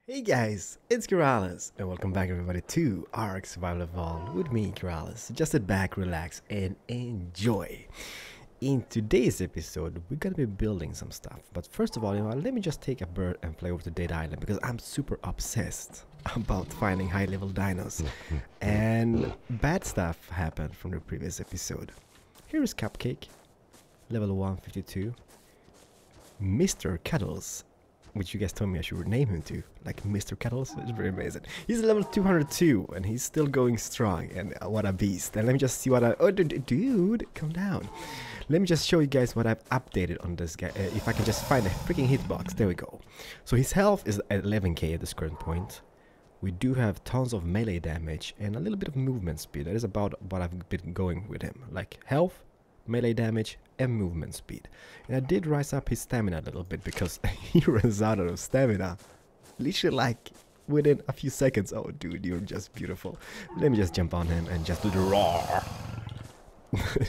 Hey guys, it's Keralis, and welcome back everybody to ARK Survival Evolved with me, Keralis. Just sit back, relax, and enjoy. In today's episode, we're gonna be building some stuff. But first of all, let me just take a bird and fly over to Dead Island because I'm super obsessed about finding high-level dinos. And bad stuff happened from the previous episode. Here is Cupcake, level 152. Mr. Cuddles, which you guys told me I should rename him to, like Mr. Keralis. It's very amazing. He's level 202 and he's still going strong, and what a beast. And let me just see what dude, calm down. Let me just show you guys what I've updated on this guy. If I can just find a freaking hitbox. There we go. So his health is at 11k at this current point. We do have tons of melee damage and a little bit of movement speed. That is about what I've been going with him. Like health, melee damage, and movement speed. And I did rise up his stamina a little bit because he runs out of stamina literally like within a few seconds. Oh dude, you're just beautiful. Let me just jump on him and just do the roar.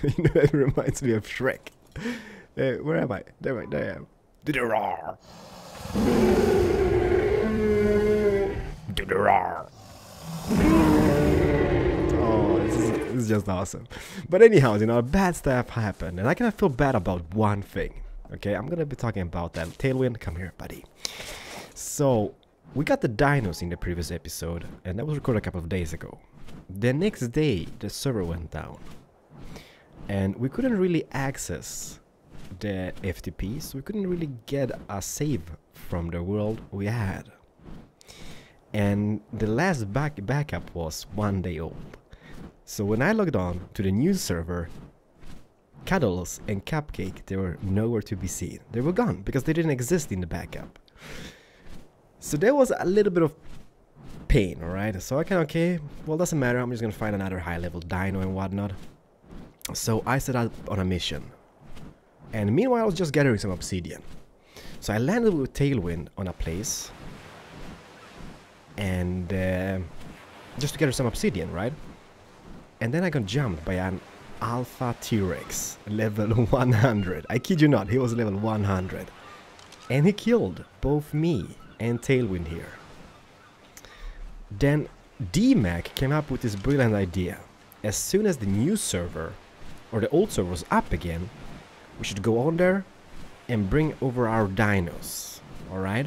You know, it reminds me of Shrek. Where am I? There I am. Do the roar. Do the roar. This is just awesome. But anyhow, bad stuff happened, and I kind of feel bad about one thing. Okay, I'm gonna be talking about that. Tailwind, come here, buddy. So we got the dinos in the previous episode, and that was recorded a couple of days ago. The next day, the server went down, and we couldn't really access the FTP, so we couldn't really get a save from the world we had. And the last backup was 1 day old. So when I logged on to the new server, Cuddles and Cupcake, they were nowhere to be seen. They were gone because they didn't exist in the backup. So there was a little bit of pain, alright? So I can, okay, well, doesn't matter. I'm just gonna find another high-level dino and whatnot. So I set out on a mission. And meanwhile, I was just gathering some obsidian. So I landed with Tailwind on a place. And just to gather some obsidian, right? And then I got jumped by an Alpha T-Rex, level 100. I kid you not, he was level 100. And he killed both me and Tailwind here. Then D-Mac came up with this brilliant idea. As soon as the new server, or the old server was up again, we should go on there and bring over our dinos. Alright?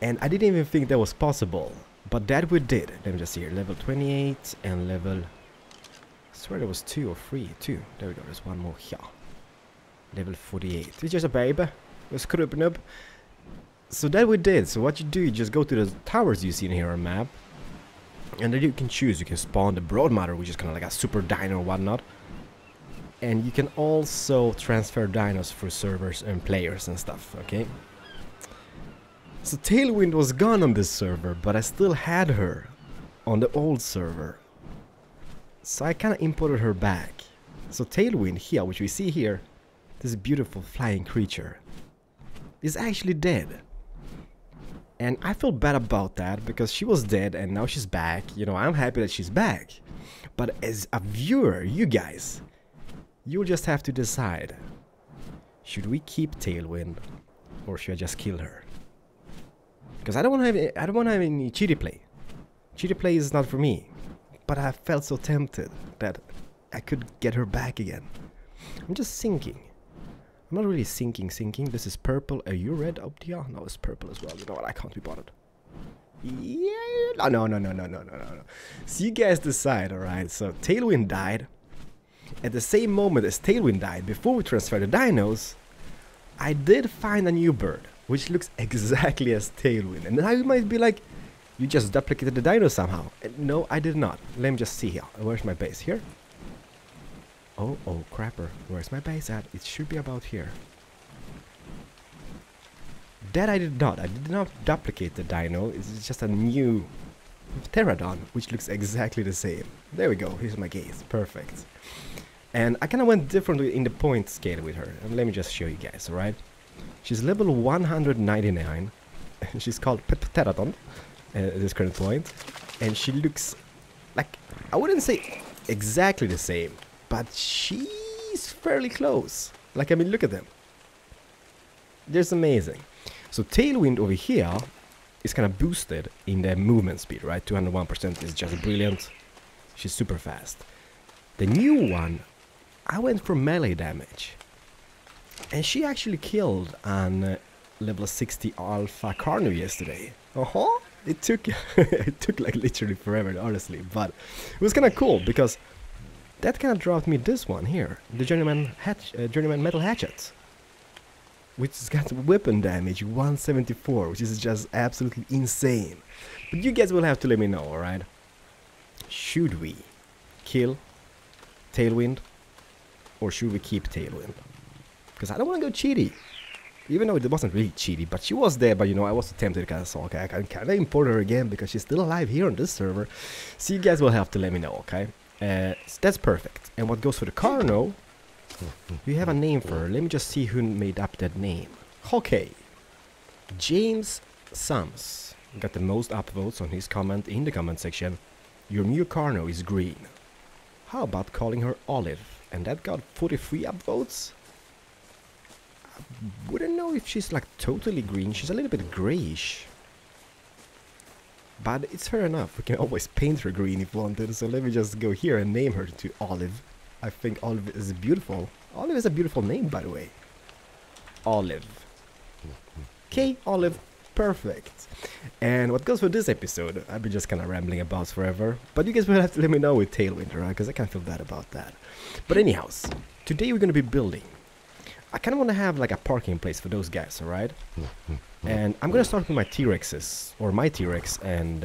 And I didn't even think that was possible. But that we did. Let me just see here. Level 28 and level... I swear there was 2 or 3. 2. There we go. There's one more here. Level 48. It's just a baby. It's Krubnub. So that we did. So what you do, you just go to the towers you see in here on map. And then you can choose. You can spawn the Broadmother, which is kind of like a super dino or whatnot. And you can also transfer dinos through servers and players and stuff. Okay? So Tailwind was gone on this server, but I still had her on the old server. So I kind of imported her back. So Tailwind here, which we see here, this beautiful flying creature, is actually dead. And I feel bad about that because she was dead and now she's back. You know, I'm happy that she's back. But as a viewer, you guys, you'll just have to decide. Should we keep Tailwind or should I just kill her? Because I don't want to have any cheaty play. Cheaty play is not for me. But I felt so tempted that I could get her back again. I'm just sinking. I'm not really sinking. This is purple. Are you red up here? No, it's purple as well. You know what? I can't be bothered. Yeah. No. So you guys decide, alright? So Tailwind died. At the same moment as Tailwind died, before we transferred the dinos, I did find a new bird, which looks exactly as Tailwind. And now you might be like, you just duplicated the dino somehow. And no, I did not. Let me just see here. Where's my base? Here? Oh, crapper. Where's my base at? It should be about here. That I did not. I did not duplicate the dino. It's just a new pterodon, which looks exactly the same. There we go. Here's my gaze. Perfect. And I kind of went differently in the point scale with her. And let me just show you guys, alright? She's level 199. She's called Pterodon at this current point. And she looks like, I wouldn't say exactly the same, but she's fairly close. Like, I mean, look at them. They're amazing. So Tailwind over here is kind of boosted in the movement speed, right? 201% is just brilliant. She's super fast. The new one, I went for melee damage. And she actually killed an level 60 Alpha Carno yesterday. It took it took like literally forever, honestly, but it was kind of cool because that kind of dropped me this one here, the Journeyman Metal Hatchet, which has got weapon damage 174, which is just absolutely insane. But you guys will have to let me know, alright? Should we kill Tailwind or should we keep Tailwind? Because I don't want to go cheaty. Even though it wasn't really cheaty, but she was there, but you know, I was tempted to kind of say, okay, I can kind of import her again because she's still alive here on this server. So you guys will have to let me know, okay? So that's perfect. And what goes for the Carno, we have a name for her. Let me just see who made up that name. Okay. James Sums got the most upvotes on his comment in the comment section. Your new Carno is green. How about calling her Olive? And that got 43 upvotes. I wouldn't know if she's like totally green. She's a little bit grayish. But it's fair enough. We can always paint her green if wanted. So let me just go here and name her to Olive. I think Olive is beautiful. Olive is a beautiful name, by the way. Olive. Okay, Olive. Perfect. And what goes for this episode, I've been just kind of rambling about forever. But you guys will have to let me know with Tailwind, right? Because I can't feel bad about that. But anyhows, today we're going to be building. I kind of want to have like a parking place for those guys, alright? And I'm going to start with my T-Rexes, or my T-Rex and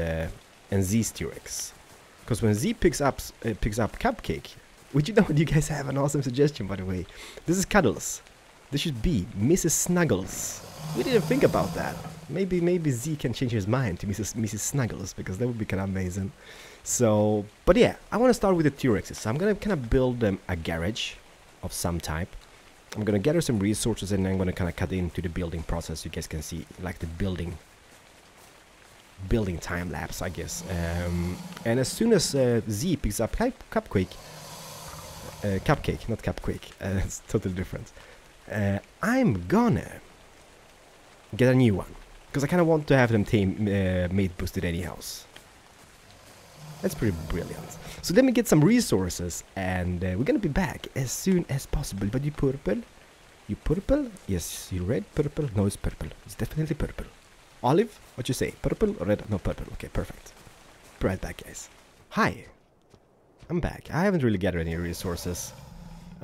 Z's T-Rex. Because when Z picks up Cupcake, would you know, you guys have an awesome suggestion, by the way. This is Cuddles. This should be Mrs. Snuggles. We didn't think about that. Maybe Z can change his mind to Mrs. Snuggles, because that would be kind of amazing. So, but yeah, I want to start with the T-Rexes. So I'm going to kind of build them a garage of some type. I'm going to gather some resources and I'm going to kind of cut into the building process. You guys can see like the building time lapse, I guess. And as soon as Z picks up Cupcake, not Cupcake, it's totally different. I'm gonna get a new one because I kind of want to have them mate boosted anyhow. That's pretty brilliant. So let me get some resources and we're gonna be back as soon as possible. But you purple? You purple? Yes, you red, purple? No, it's purple. It's definitely purple. Olive? What you say? Purple or red? No, purple. Okay, perfect. Be right back, guys. Hi. I'm back. I haven't really gathered any resources.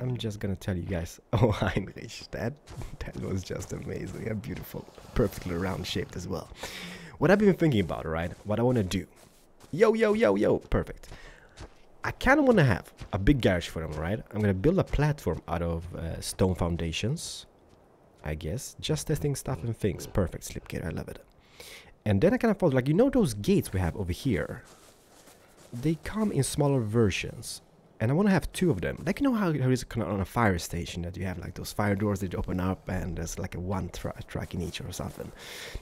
I'm just gonna tell you guys. Oh, Heinrich, that was just amazing and beautiful. Perfectly round shaped as well. What I've been thinking about, right? What I want to do. Yo. Perfect. I kind of want to have a big garage for them, right? I'm going to build a platform out of stone foundations, I guess. Just testing stuff and things. Perfect, Slipgate, I love it. And then I kind of thought, like, you know those gates we have over here? They come in smaller versions. And I want to have 2 of them. Like, you know how there is on a fire station that you have, like, those fire doors that you open up and there's, like, one truck in each or something.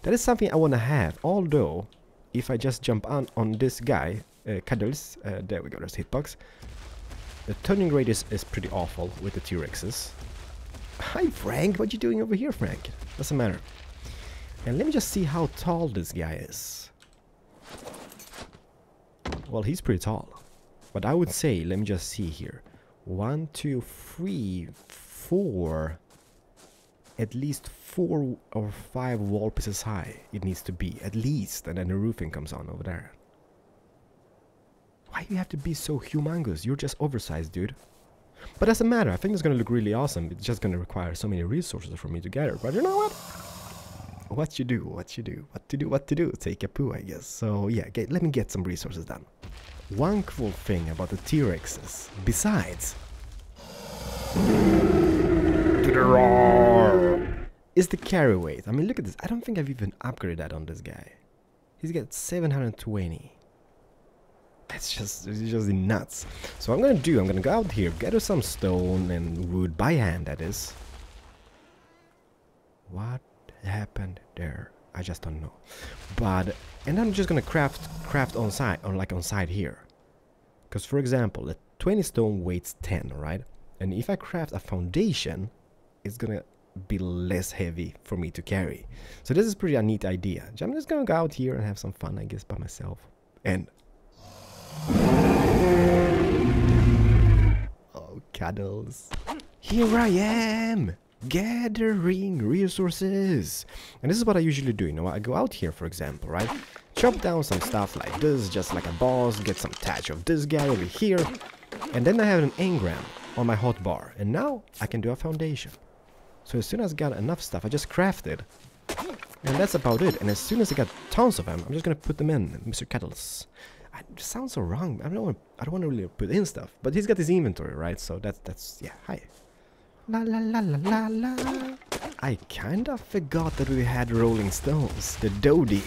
That is something I want to have, although... If I just jump on this guy, Keralis, there we go, there's hitbox. The turning radius is pretty awful with the T-Rexes. Hi Frank, what you doing over here, Frank? Doesn't matter. And let me just see how tall this guy is. Well, he's pretty tall. But I would say, let me just see here. 1, 2, 3, 4... At least 4 or 5 wall pieces high it needs to be, at least, and then the roofing comes on over there. Why do you have to be so humongous? You're just oversized, dude. But doesn't matter, I think it's gonna look really awesome. It's just gonna require so many resources for me to gather. But you know what? What you do, take a poo, I guess. So yeah, let me get some resources done. One cool thing about the T-Rexes, besides... is the carry weight. I mean, look at this. I don't think I've even upgraded that on this guy. He's got 720. It's just nuts. So what I'm gonna go out here, gather some stone and wood by hand, that is. What happened there? I just don't know. But and I'm just gonna craft on site here. Because for example, the 20 stone weighs 10, right? And if I craft a foundation, it's gonna be less heavy for me to carry. So this is pretty a neat idea. I'm just gonna go out here and have some fun, I guess, by myself. And oh, cuddles. Here I am, gathering resources. And this is what I usually do, you know. I go out here, for example, right? Chop down some stuff like this, just like a boss. Get some thatch of this guy over here. And then I have an engram on my hotbar. And now I can do a foundation. So as soon as I got enough stuff, I just crafted. And that's about it. And as soon as I got tons of them, I'm just gonna put them in, Mr. Kettles. It sounds so wrong. I don't want to really put in stuff. But he's got his inventory, right? So that's yeah, hi. La la la la la la. I kinda forgot that we had Rolling Stones, the Dodie.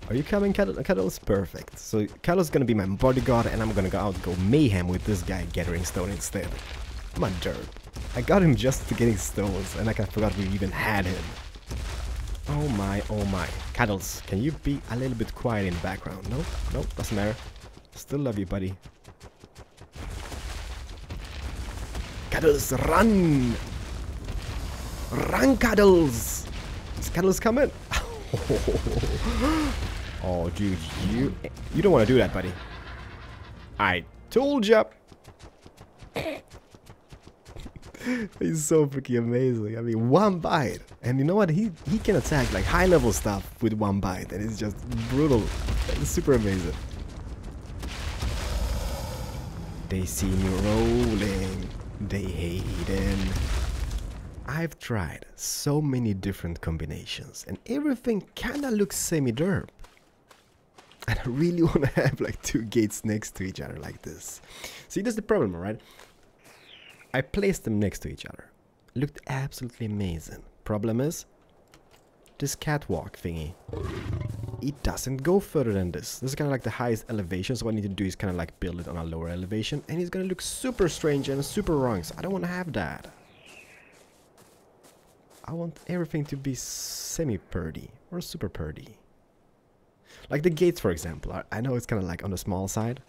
Are you coming, Kettles? Perfect. So Kettles is gonna be my bodyguard, and I'm gonna go out and go mayhem with this guy gathering stone instead. I'm a derp. I got him just to getting stones, and I forgot we even had him. Oh my, oh my. Kettles, can you be a little bit quiet in the background? No, no, doesn't matter. Still love you, buddy. Kettles, run! Run, Kettles! Is Kettles coming? Oh, dude, you don't want to do that, buddy. I told ya! He's so freaking amazing. I mean, one bite. And you know what? He can attack like high level stuff with one bite. And it's just brutal. It's super amazing. They see me rolling. They hate him. I've tried so many different combinations. And everything kind of looks semi-derp. And I really want to have like two gates next to each other like this. See, that's the problem, right? I placed them next to each other. Looked absolutely amazing. Problem is, this catwalk thingy, it doesn't go further than this. This is kind of like the highest elevation, so what I need to do is kind of like build it on a lower elevation, and it's gonna look super strange and super wrong, so I don't want to have that. I want everything to be semi-purdy or super purdy. Like the gates, for example. I know it's kind of like on the small side.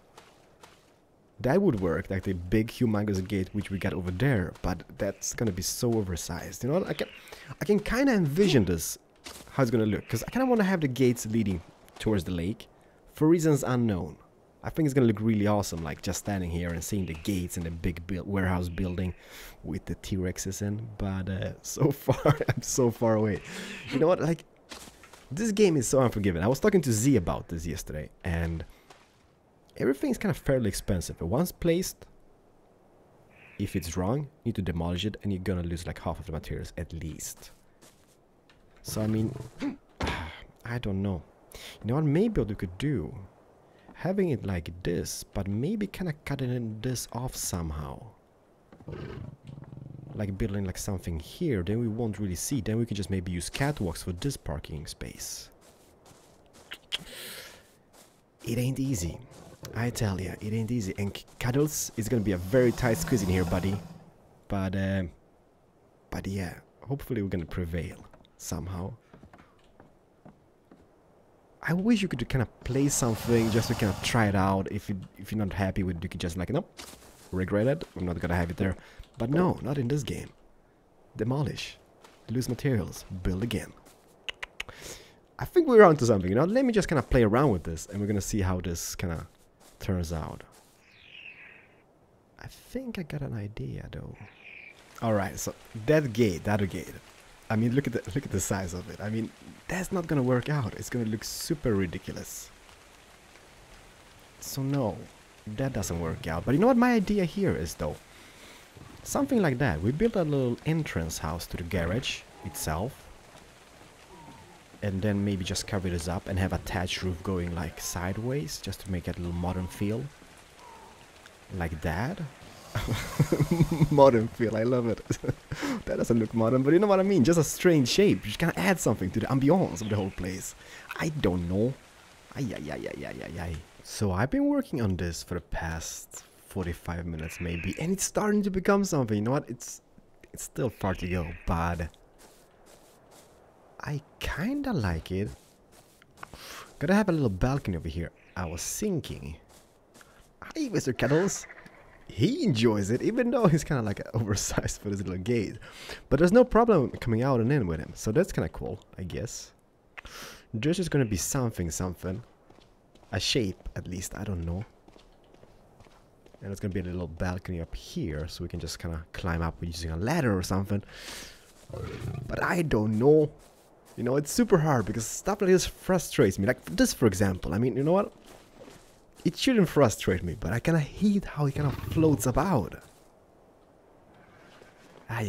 That would work, like the big humongous gate which we got over there, but that's gonna be so oversized. You know what? I can kind of envision this, how it's gonna look, because I kind of want to have the gates leading towards the lake for reasons unknown. I think it's gonna look really awesome, like just standing here and seeing the gates and the big warehouse building with the T-Rexes in. But so far, I'm so far away. You know what? Like, this game is so unforgiving. I was talking to Z about this yesterday, and everything's kind of fairly expensive. But once placed, if it's wrong, you need to demolish it, and you're gonna lose like half of the materials at least. So I mean, I don't know. You know what? Maybe what we could do, having it like this, but maybe kind of cutting this off somehow. Like building like something here, then we won't really see. Then we can just maybe use catwalks for this parking space. It ain't easy. I tell ya, it ain't easy. And Cuddles is gonna be a very tight squeeze in here, buddy. But yeah, hopefully we're gonna prevail somehow. I wish you could kind of play something just to kind of try it out. If you're not happy with it, you could just like, nope, regret it. I'm not gonna have it there. But no, not in this game. Demolish, lose materials, build again. I think we're onto something, you know. Let me just kind of play around with this, and we're gonna see how this kind of turns out. I think I got an idea though. All right, so that gate, that other gate. I mean, look at the size of it. I mean, that's not gonna work out. It's gonna look super ridiculous. So no, that doesn't work out. But you know what my idea here is though? Something like that. We built a little entrance house to the garage itself. And then maybe just cover this up and have a thatched roof going like sideways, just to make it a little modern feel. Like that. Modern feel, I love it. That doesn't look modern, but you know what I mean? Just a strange shape. Just kind of add something to the ambiance of the whole place. I don't know. Ay. So I've been working on this for the past 45 minutes maybe, and it's starting to become something. You know what? It's still far to go, but I kinda like it. Gotta have a little balcony over here. I was thinking. Hi, Mr. Kettles. he enjoys it, even though he's kind of like oversized for this little gate. But there's no problem coming out and in with him, so that's kind of cool, I guess. There's just gonna be something. A shape, at least, I don't know. And it's gonna be a little balcony up here, so we can just kind of climb up using a ladder or something. But I don't know. You know, it's super hard because stuff like this frustrates me. Like this, for example. I mean, you know what? It shouldn't frustrate me, but I kind of hate how he kind of floats about. Ay.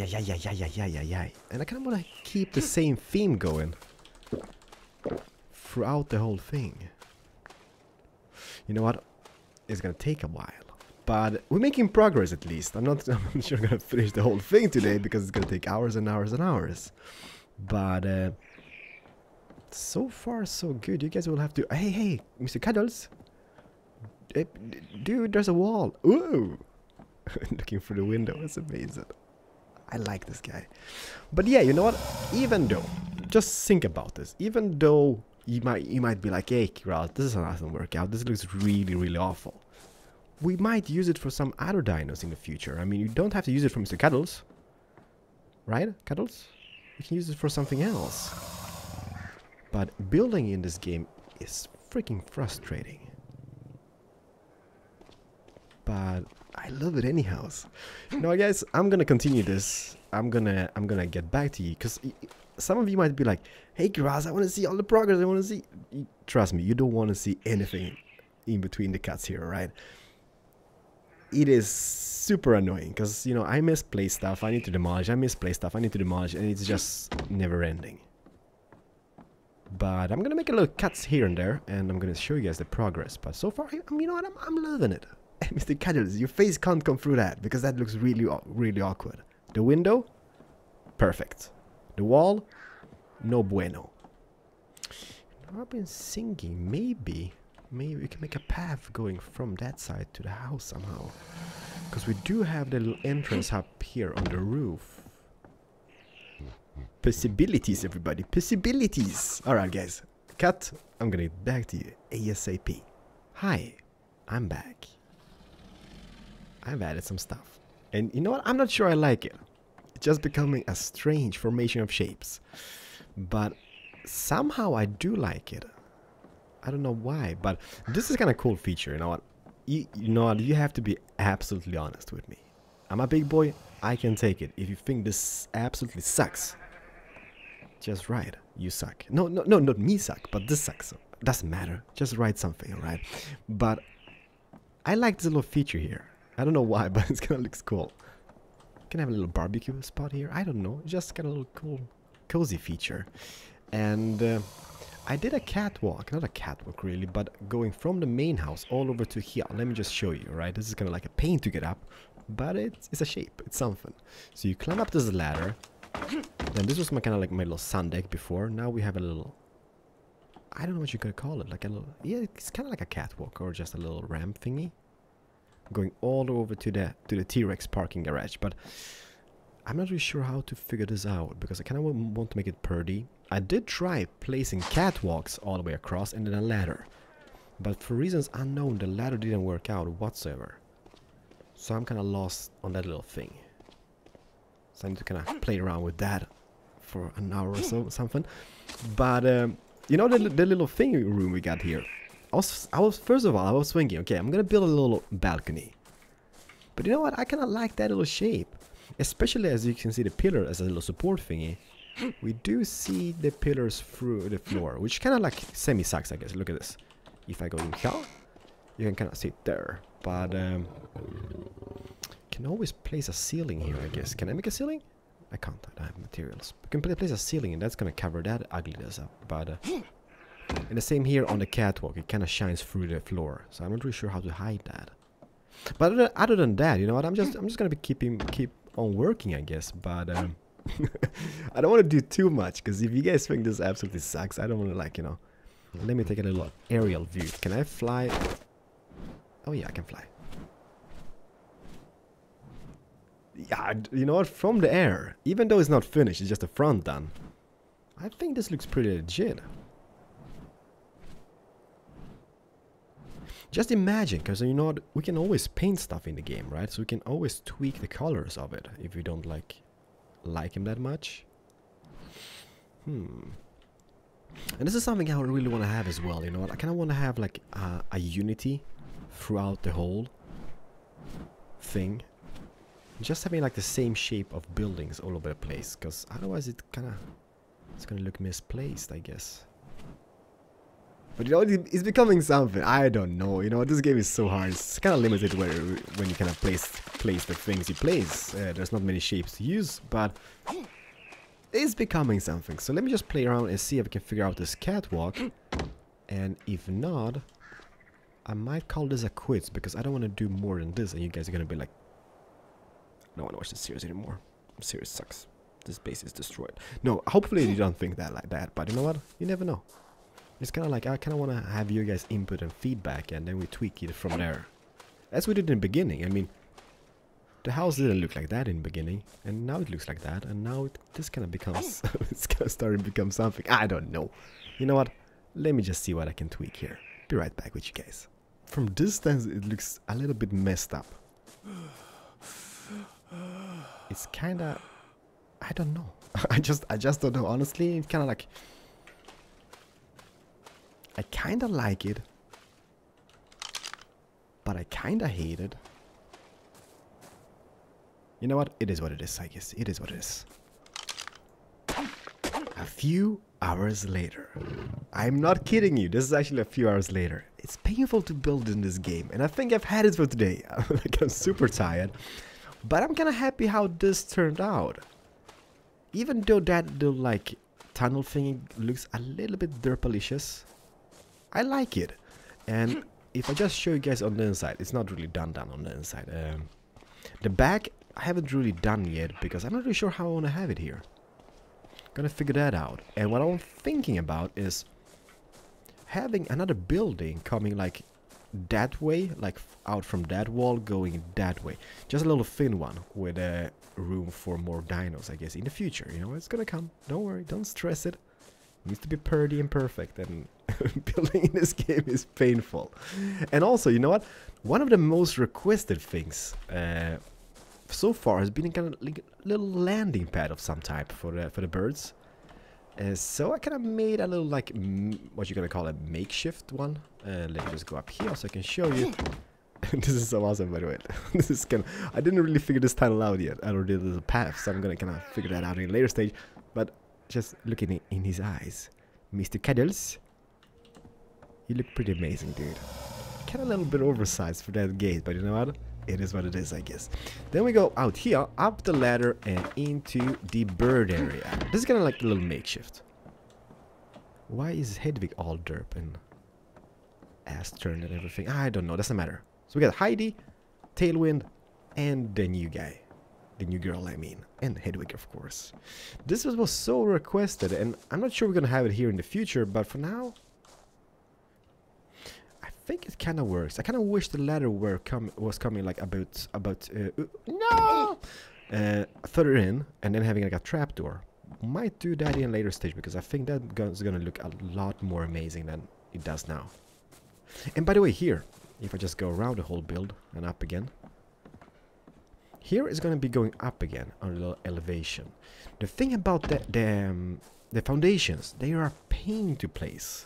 And I kind of want to keep the same theme going throughout the whole thing. You know what? It's gonna take a while. But we're making progress at least. I'm not sure I'm gonna finish the whole thing today because it's gonna take hours and hours and hours. But so far so good. You guys will have to. Hey, Mr. Cuddles. Dude, there's a wall. Ooh, looking through the window. It's amazing. I like this guy. But yeah, you know what? Even though, just think about this. Even though you might be like, hey, Keralis, this is not gonna work out. This looks really, really awful. We might use it for some other dinos in the future. I mean, you don't have to use it for Mr. Cuddles. Right, Cuddles? You can use it for something else. But building in this game is freaking frustrating. But I love it anyhow. You know, guys, I'm gonna continue this. I'm gonna get back to you because some of you might be like, hey, Keralis, I want to see all the progress. I want to see. Trust me, you don't want to see anything in between the cuts here, right? It is super annoying because, you know, I misplay stuff. I need to demolish. I misplay stuff. I need to demolish, and it's just never ending. But I'm gonna make a little cuts here and there, and I'm gonna show you guys the progress. But so far, you know what? I'm loving it. Mr. Keralis, your face can't come through that because that looks really, really awkward. The window, perfect. The wall, no bueno. Now I've been thinking maybe we can make a path going from that side to the house somehow. Because we do have the little entrance up here on the roof. Possibilities, everybody. Possibilities. Alright, guys. Cut. I'm gonna get back to you ASAP. Hi. I'm back. I've added some stuff. And you know what? I'm not sure I like it. It's just becoming a strange formation of shapes. But somehow I do like it. I don't know why, but this is kind of cool feature. You know what? You know what? You have to be absolutely honest with me. I'm a big boy. I can take it. If you think this absolutely sucks, just write. You suck. No, not me suck, but this sucks. Doesn't matter. Just write something, alright? But I like this little feature here. I don't know why, but it's kind of looks cool. Can have a little barbecue spot here. I don't know. Just kind of a little cool, cozy feature. And I did a catwalk, not a catwalk really, but going from the main house all over to here. Let me just show you, right? This is kind of like a pain to get up, but it's a shape, it's something. So you climb up this ladder. Then this was my kind of like my little sun deck before. Now we have a little, I don't know what you could call it, like a little, yeah, it's kind of like a catwalk or just a little ramp thingy. Going all over to the T-Rex parking garage, but I'm not really sure how to figure this out because I kind of want to make it pretty. I did try placing catwalks all the way across and then a ladder, but for reasons unknown the ladder didn't work out whatsoever. So I'm kind of lost on that little thing. So I need to kind of play around with that for an hour or so, something. But you know the little thing room we got here. I was first of all I was thinking, okay, I'm gonna build a little balcony. But you know what? I kind of like that little shape, especially as you can see the pillar as a little support thingy. We do see the pillars through the floor, which kind of like semi-sucks, I guess. Look at this. If I go in here, you can kind of see it there. But can always place a ceiling here, I guess. Can I make a ceiling? I can't. I don't have materials. I can place a ceiling, and that's gonna cover that ugliness up. But and the same here on the catwalk. It kind of shines through the floor, so I'm not really sure how to hide that. But other than that, you know what? I'm just gonna be keep on working, I guess. But I don't want to do too much because if you guys think this absolutely sucks, I don't want to, like, you know. Let me take a little aerial view. Can I fly? Oh yeah, I can fly. Yeah, you know what? From the air, even though it's not finished, it's just the front done. I think this looks pretty legit. Just imagine, because you know what, we can always paint stuff in the game, right? So we can always tweak the colors of it if we don't like him that much. And this is something I really want to have as well, you know what? I kind of want to have like a unity throughout the whole thing. Just having like the same shape of buildings all over the place, because otherwise it's gonna look misplaced, I guess. But you know, it's becoming something. I don't know. You know, this game is so hard. It's kind of limited when you kind of place the things you place. There's not many shapes to use, but it's becoming something. So let me just play around and see if I can figure out this catwalk. And if not, I might call this a quits, because I don't want to do more than this. And you guys are gonna be like, I don't want to watch this series anymore. This series sucks. This base is destroyed. No, hopefully you don't think that like that. But you know what? You never know. It's kind of like, I kind of want to have you guys input and feedback, and then we tweak it from there. As we did in the beginning. I mean, the house didn't look like that in the beginning, and now it looks like that, and now this kind of becomes, it's kind of starting to become something. I don't know. You know what? Let me just see what I can tweak here. Be right back with you guys. From distance, it looks a little bit messed up. It's kind of, I don't know. I just don't know. Honestly, it's kind of like, I kind of like it, but I kind of hate it. You know what? It is what it is, I guess. It is what it is. A few hours later. I'm not kidding you. This is actually a few hours later. It's painful to build in this game, and I think I've had it for today. I'm super tired, but I'm kind of happy how this turned out. Even though that little like tunnel thing looks a little bit derpalicious, I like it. And if I just show you guys on the inside, it's not really done on the inside. The back I haven't really done yet, because I'm not really sure how I want to have it here. Gonna figure that out. And what I'm thinking about is having another building coming like that way, like out from that wall going that way. Just a little thin one with room for more dinos, I guess, in the future. You know, it's gonna come. Don't worry, don't stress it. It needs to be pretty and perfect, and building in this game is painful. And also, you know what? One of the most requested things so far has been a kind of like little landing pad of some type for the birds. So I kind of made a little like what you're gonna call a makeshift one. Let me just go up here so I can show you. This is so awesome, by the way. This is kind of, I didn't really figure this tunnel out yet. I already did the path, so I'm gonna kind of figure that out in a later stage. But just looking in his eyes, Mr. Keralis, you look pretty amazing, dude. Kind of a little bit oversized for that gate, but you know what? It is what it is, I guess. Then we go out here, up the ladder, and into the bird area. This is kind of like a little makeshift. Why is Hedwig all derp and ass turned and everything? I don't know, doesn't matter. So we got Heidi, Tailwind, and the new guy. The new girl, I mean. And Hedwig, of course. This was so requested, and I'm not sure we're gonna have it here in the future, but for now, I think it kind of works. I kind of wish the ladder was coming like about no further in, and then having like a trapdoor. Might do that in a later stage, because I think that's gonna look a lot more amazing than it does now. And by the way, here, if I just go around the whole build and up again, here is going to be going up again on a little elevation. The thing about the foundations, they are a pain to place.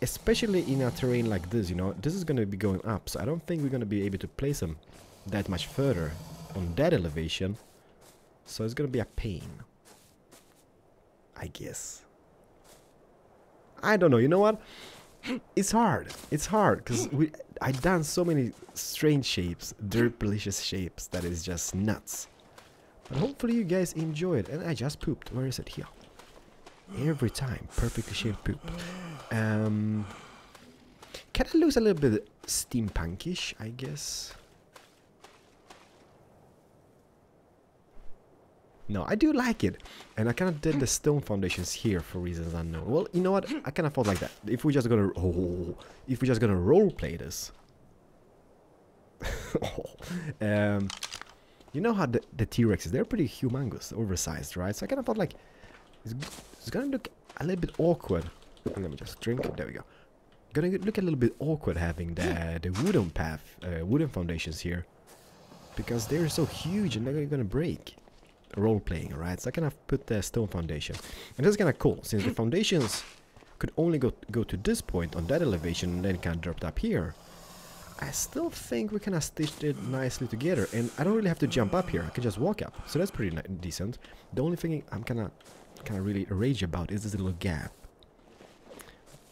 Especially in a terrain like this, you know, this is going to be going up, so I don't think we're going to be able to place them that much further on that elevation. So it's going to be a pain, I guess. I don't know, you know what? It's hard. It's hard because I've done so many strange shapes, delicious shapes, that is just nuts. But hopefully you guys enjoy it. And I just pooped. Where is it? Here. Every time, perfectly shaped poop. Can I lose a little bit steampunkish, I guess? No, I do like it. And I kind of did the stone foundations here for reasons unknown. Well, you know what? I kind of thought like that. If we're just gonna role play this. You know how the T-Rexes, they're pretty humongous, oversized, right? So I kind of thought like it's gonna look a little bit awkward. Let me just drink. There we go. Gonna look a little bit awkward having the wooden path, wooden foundations here, because they're so huge and they're gonna break. Role playing, right? So I kind of put the stone foundation, and that's kind of cool since the foundations could only go to this point on that elevation and then kind of dropped up here. I still think we kind of stitched it nicely together, and I don't really have to jump up here. I can just walk up, so that's pretty decent. The only thing I'm kind of really rage about is this little gap.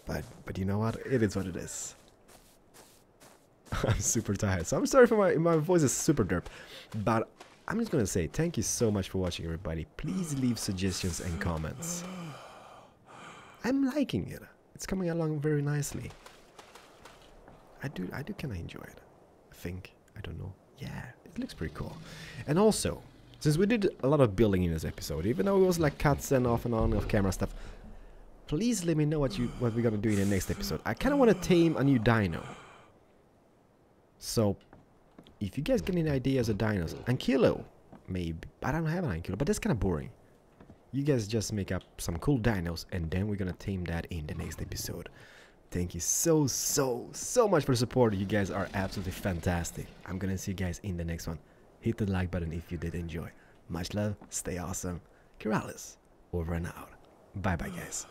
But you know what? It is what it is. I'm super tired, so I'm sorry for my voice is super derp, but I'm just gonna say thank you so much for watching, everybody. Please leave suggestions and comments. I'm liking it. It's coming along very nicely. I do kind of enjoy it. I think. I don't know. Yeah, it looks pretty cool. And also, since we did a lot of building in this episode, even though it was like cuts and off and on off camera stuff, please let me know what we're gonna do in the next episode. I kind of want to tame a new dino. So, if you guys get any ideas of dinos, Ankylo, maybe. I don't have an Ankylo, but that's kind of boring. You guys just make up some cool dinos, and then we're gonna tame that in the next episode. Thank you so much for the support. You guys are absolutely fantastic. I'm gonna see you guys in the next one. Hit the like button if you did enjoy. Much love, stay awesome. Keralis, over and out. Bye bye, guys.